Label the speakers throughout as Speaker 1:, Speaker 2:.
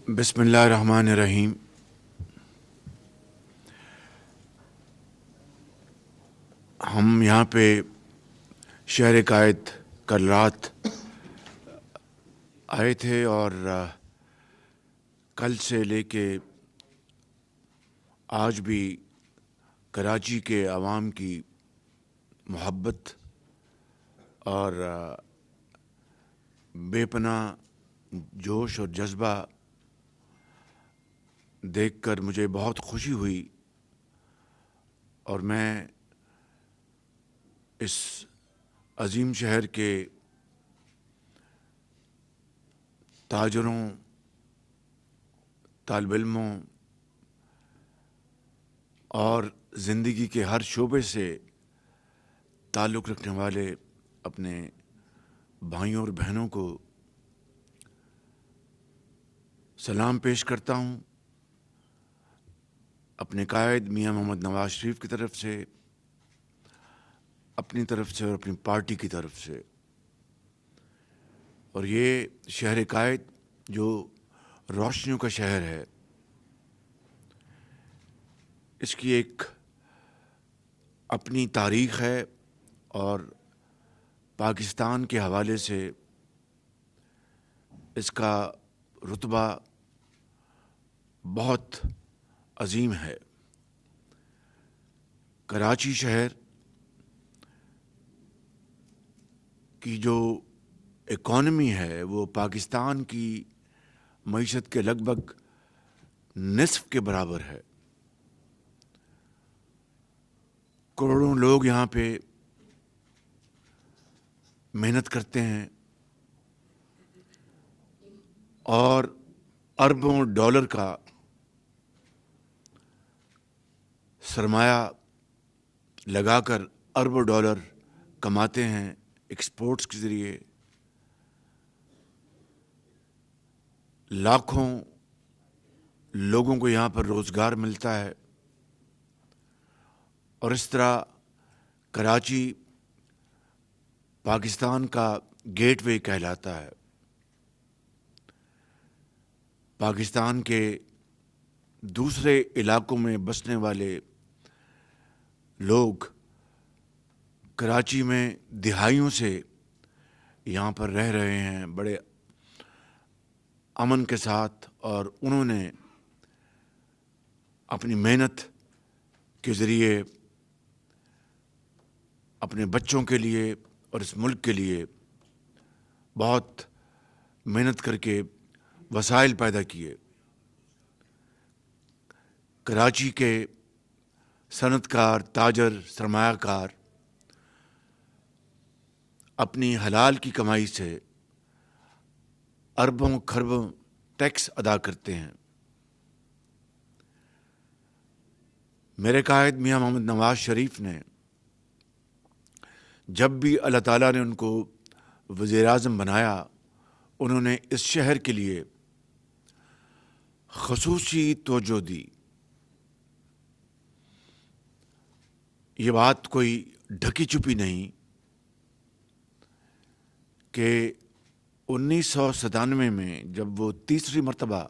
Speaker 1: بسم اللہ الرحمن الرحیم۔ ہم یہاں پہ شہر قائد کل رات آئے تھے اور کل سے لے کے آج بھی کراچی کے عوام کی محبت اور بے پناہ جوش اور جذبہ دیکھ کر مجھے بہت خوشی ہوئی، اور میں اس عظیم شہر کے تاجروں، طالب علموں اور زندگی کے ہر شعبے سے تعلق رکھنے والے اپنے بھائیوں اور بہنوں کو سلام پیش کرتا ہوں، اپنے قائد میاں محمد نواز شریف کی طرف سے، اپنی طرف سے اور اپنی پارٹی کی طرف سے۔ اور یہ شہر قائد جو روشنیوں کا شہر ہے، اس کی ایک اپنی تاریخ ہے اور پاکستان کے حوالے سے اس کا رتبہ بہت عظیم ہے۔ کراچی شہر کی جو اکانومی ہے وہ پاکستان کی معیشت کے لگ بھگ نصف کے برابر ہے۔ کروڑوں لوگ یہاں پہ محنت کرتے ہیں اور اربوں ڈالر کا سرمایہ لگا کر اربوں ڈالر کماتے ہیں ایکسپورٹس کے ذریعے۔ لاکھوں لوگوں کو یہاں پر روزگار ملتا ہے، اور اس طرح کراچی پاکستان کا گیٹ وے کہلاتا ہے۔ پاکستان کے دوسرے علاقوں میں بسنے والے لوگ کراچی میں دہائیوں سے یہاں پر رہ رہے ہیں بڑے امن کے ساتھ، اور انہوں نے اپنی محنت کے ذریعے اپنے بچوں کے لیے اور اس ملک کے لیے بہت محنت کر کے وسائل پیدا کیے۔ کراچی کے صنعت کار، تاجر، سرمایہ کار اپنی حلال کی کمائی سے اربوں کھربوں ٹیکس ادا کرتے ہیں۔ میرے قائد میاں محمد نواز شریف نے جب بھی اللہ تعالیٰ نے ان کو وزیر اعظم بنایا، انہوں نے اس شہر کے لیے خصوصی توجہ دی۔ یہ بات کوئی ڈھکی چھپی نہیں کہ 1997 میں جب وہ تیسری مرتبہ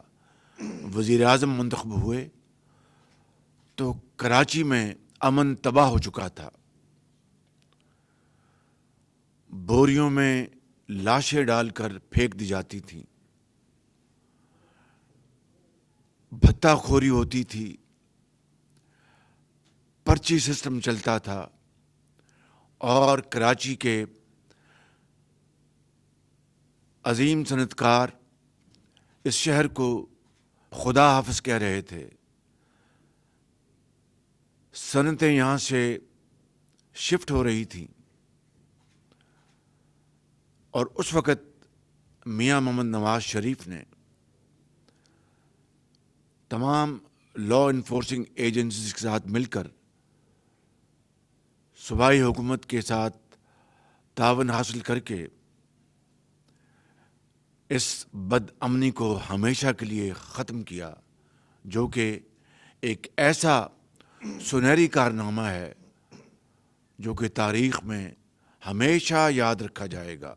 Speaker 1: وزیر اعظم منتخب ہوئے تو کراچی میں امن تباہ ہو چکا تھا۔ بوریوں میں لاشیں ڈال کر پھینک دی جاتی تھیں، بھتہ خوری ہوتی تھی، پرچی سسٹم چلتا تھا، اور کراچی کے عظیم صنعت کار اس شہر کو خدا حافظ کہہ رہے تھے۔ صنعتیں یہاں سے شفٹ ہو رہی تھیں، اور اس وقت میاں محمد نواز شریف نے تمام لا انفورسنگ ایجنسیز کے ساتھ مل کر صوبائی حکومت کے ساتھ تعاون حاصل کر کے اس بد امنی کو ہمیشہ کے لیے ختم کیا، جو کہ ایک ایسا سنہری کارنامہ ہے جو کہ تاریخ میں ہمیشہ یاد رکھا جائے گا۔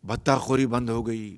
Speaker 1: بھتہ خوری بند ہو گئی،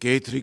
Speaker 1: K3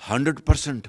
Speaker 1: 100%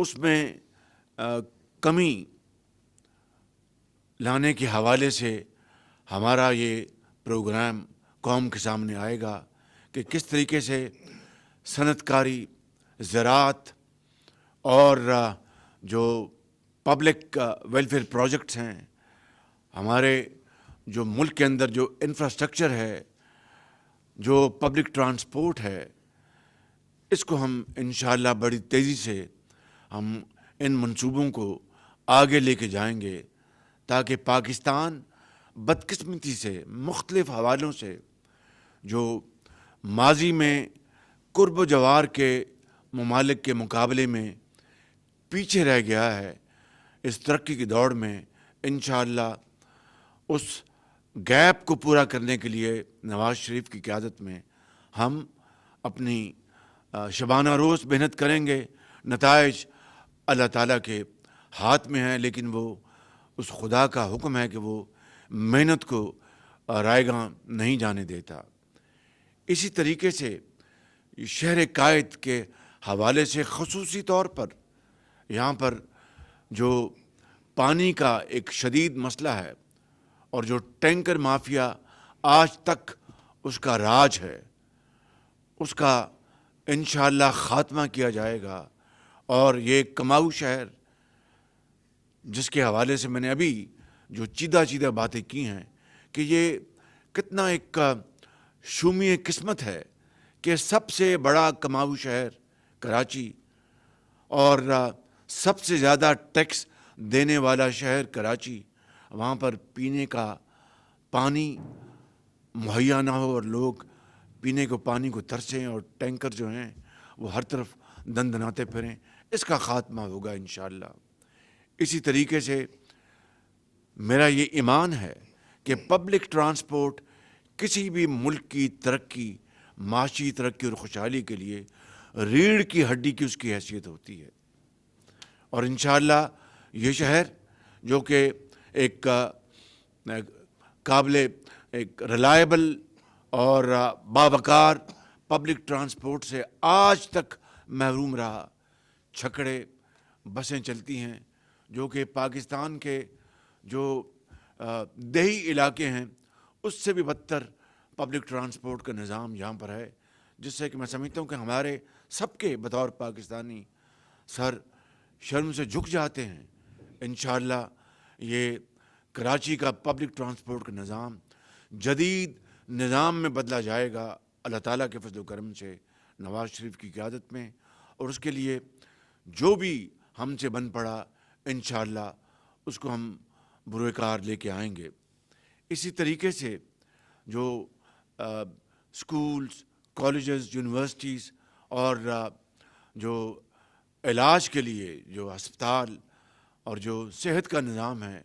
Speaker 1: اس میں کمی لانے کے حوالے سے ہمارا یہ پروگرام قوم کے سامنے آئے گا کہ کس طریقے سے صنعت کاری، زراعت اور جو پبلک ویلفیئر پروجیکٹس ہیں، ہمارے جو ملک کے اندر جو انفراسٹرکچر ہے، جو پبلک ٹرانسپورٹ ہے، اس کو ہم انشاءاللہ بڑی تیزی سے ہم ان منصوبوں کو آگے لے کے جائیں گے، تاکہ پاکستان بدقسمتی سے مختلف حوالوں سے جو ماضی میں قرب و جوار کے ممالک کے مقابلے میں پیچھے رہ گیا ہے، اس ترقی کی دوڑ میں انشاءاللہ اس گیپ کو پورا کرنے کے لیے نواز شریف کی قیادت میں ہم اپنی شبانہ روز محنت کریں گے۔ نتائج اللہ تعالیٰ کے ہاتھ میں ہیں، لیکن وہ اس خدا کا حکم ہے کہ وہ محنت کو رائیگاں نہیں جانے دیتا۔ اسی طریقے سے شہر قائد کے حوالے سے خصوصی طور پر یہاں پر جو پانی کا ایک شدید مسئلہ ہے اور جو ٹینکر مافیا آج تک اس کا راج ہے، اس کا انشاءاللہ خاتمہ کیا جائے گا۔ اور یہ کماؤ شہر جس کے حوالے سے میں نے ابھی جو چیدہ باتیں کی ہیں کہ یہ کتنا ایک شومی قسمت ہے کہ سب سے بڑا کماؤ شہر کراچی اور سب سے زیادہ ٹیکس دینے والا شہر کراچی، وہاں پر پینے کا پانی مہیا نہ ہو اور لوگ پینے کو پانی کو ترسیں اور ٹینکر جو ہیں وہ ہر طرف دندناتے پھریں، اس کا خاتمہ ہوگا انشاءاللہ۔ اسی طریقے سے میرا یہ ایمان ہے کہ پبلک ٹرانسپورٹ کسی بھی ملک کی ترقی، معاشی ترقی اور خوشحالی کے لیے ریڑھ کی ہڈی کی اس کی حیثیت ہوتی ہے۔ اور انشاءاللہ یہ شہر جو کہ ایک قابل ایک ریلائبل اور باوقار پبلک ٹرانسپورٹ سے آج تک محروم رہا، چھکڑے بسیں چلتی ہیں جو کہ پاکستان کے جو دیہی علاقے ہیں اس سے بھی بدتر پبلک ٹرانسپورٹ کا نظام یہاں پر ہے، جس سے کہ میں سمجھتا ہوں کہ ہمارے سب کے بطور پاکستانی سر شرم سے جھک جاتے ہیں۔ انشاءاللہ یہ کراچی کا پبلک ٹرانسپورٹ کا نظام جدید نظام میں بدلا جائے گا اللہ تعالیٰ کے فضل و کرم سے، نواز شریف کی قیادت میں، اور اس کے لیے جو بھی ہم سے بن پڑا انشاءاللہ اس کو ہم بروئے کار لے کے آئیں گے۔ اسی طریقے سے جو سکولز، کالجز، یونیورسٹیز اور جو علاج کے لیے جو ہسپتال اور جو صحت کا نظام ہے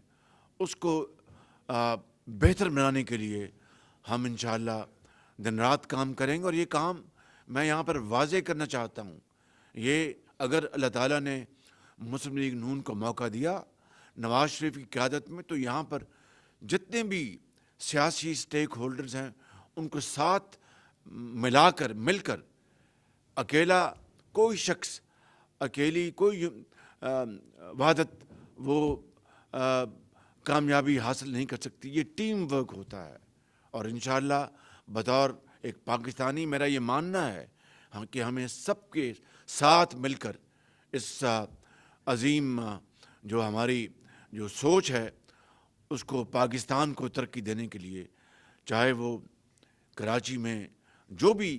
Speaker 1: اس کو بہتر بنانے کے لیے ہم انشاءاللہ دن رات کام کریں گے۔ اور یہ کام میں یہاں پر واضح کرنا چاہتا ہوں، یہ اگر اللہ تعالیٰ نے مسلم لیگ نون کو موقع دیا نواز شریف کی قیادت میں، تو یہاں پر جتنے بھی سیاسی سٹیک ہولڈرز ہیں ان کو ساتھ مل کر اکیلا کوئی شخص، اکیلی کوئی وحدت وہ کامیابی حاصل نہیں کر سکتی، یہ ٹیم ورک ہوتا ہے۔ اور انشاءاللہ بطور ایک پاکستانی میرا یہ ماننا ہے کہ ہمیں سب کے ساتھ مل کر اس عظیم جو ہماری جو سوچ ہے اس کو پاکستان کو ترقی دینے کے لیے، چاہے وہ کراچی میں جو بھی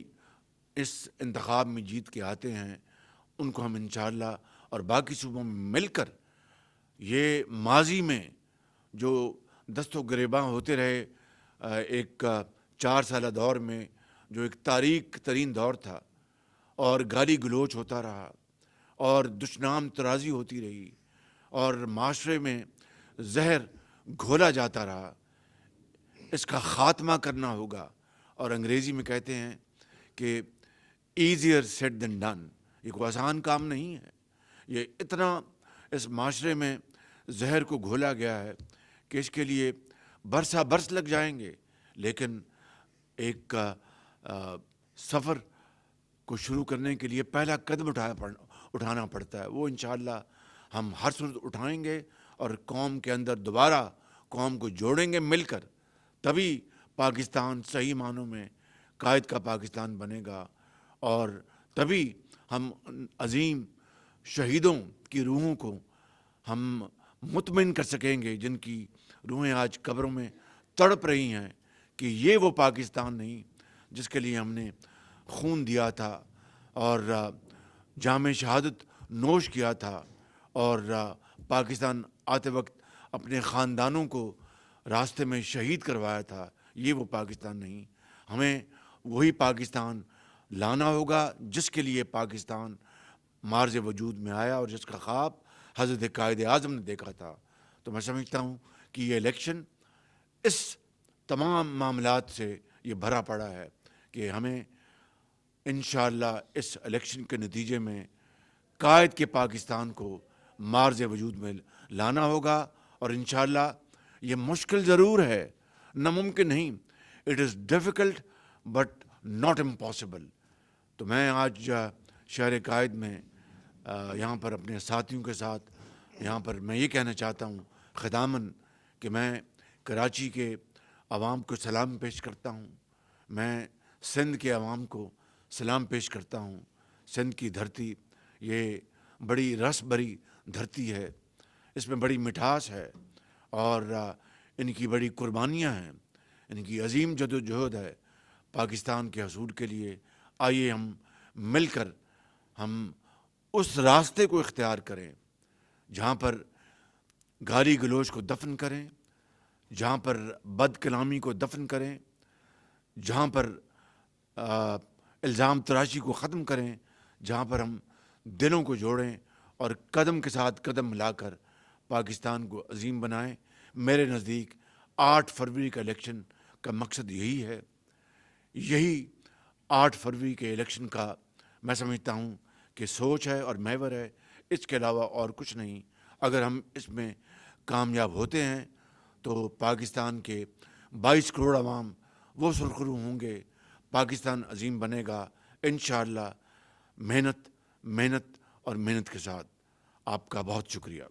Speaker 1: اس انتخاب میں جیت کے آتے ہیں ان کو ہم انشاءاللہ اور باقی صوبوں میں مل کر یہ ماضی میں جو دست و گریباں ہوتے رہے ایک 4 سالہ دور میں جو ایک تاریک ترین دور تھا اور گالی گلوچ ہوتا رہا اور دشنام ترازی ہوتی رہی اور معاشرے میں زہر گھولا جاتا رہا، اس کا خاتمہ کرنا ہوگا۔ اور انگریزی میں کہتے ہیں کہ ایزیئر سیڈ دین ڈن، یہ کوئی آسان کام نہیں ہے، یہ اتنا اس معاشرے میں زہر کو گھولا گیا ہے کہ اس کے لیے برسا برس لگ جائیں گے، لیکن ایک سفر کو شروع کرنے کے لیے پہلا قدم اٹھانا پڑتا ہے، وہ انشاءاللہ ہم ہر صورت اٹھائیں گے، اور قوم کے اندر دوبارہ قوم کو جوڑیں گے مل کر، تبھی پاکستان صحیح معنوں میں قائد کا پاکستان بنے گا، اور تبھی ہم عظیم شہیدوں کی روحوں کو ہم مطمئن کر سکیں گے، جن کی روحیں آج قبروں میں تڑپ رہی ہیں، کہ یہ وہ پاکستان نہیں جس کے لیے ہم نے خون دیا تھا اور جام شہادت نوش کیا تھا، اور پاکستان آتے وقت اپنے خاندانوں کو راستے میں شہید کروایا تھا۔ یہ وہ پاکستان نہیں، ہمیں وہی پاکستان لانا ہوگا جس کے لیے پاکستان مارز وجود میں آیا، اور جس کا خواب حضرت قائد اعظم نے دیکھا تھا۔ تو میں سمجھتا ہوں کہ یہ الیکشن اس تمام معاملات سے یہ بھرا پڑا ہے کہ ہمیں انشاءاللہ اس الیکشن کے نتیجے میں قائد کے پاکستان کو مارز وجود میں لانا ہوگا، اور انشاءاللہ یہ مشکل ضرور ہے، ناممکن نہیں، it is difficult but not impossible. تو میں آج شہر قائد میں یہاں پر اپنے ساتھیوں کے ساتھ یہاں پر میں یہ کہنا چاہتا ہوں ختاماً کہ میں کراچی کے عوام کو سلام پیش کرتا ہوں، میں سندھ کے عوام کو سلام پیش کرتا ہوں۔ سندھ کی دھرتی یہ بڑی رس بھری دھرتی ہے، اس میں بڑی مٹھاس ہے، اور ان کی بڑی قربانیاں ہیں، ان کی عظیم جدوجہد ہے پاکستان کے حصول کے لیے۔ آئیے ہم مل کر ہم اس راستے کو اختیار کریں جہاں پر گالی گلوچ کو دفن کریں، جہاں پر بد کلامی کو دفن کریں، جہاں پر الزام تراشی کو ختم کریں، جہاں پر ہم دلوں کو جوڑیں اور قدم کے ساتھ قدم ملا کر پاکستان کو عظیم بنائیں۔ میرے نزدیک 8 فروری کا الیکشن کا مقصد یہی ہے، یہی 8 فروری کے الیکشن کا میں سمجھتا ہوں کہ سوچ ہے اور محور ہے، اس کے علاوہ اور کچھ نہیں۔ اگر ہم اس میں کامیاب ہوتے ہیں تو پاکستان کے 22 کروڑ عوام وہ سرخرو ہوں گے، پاکستان عظیم بنے گا انشاءاللہ، محنت اور محنت کے ساتھ۔ آپ کا بہت شکریہ۔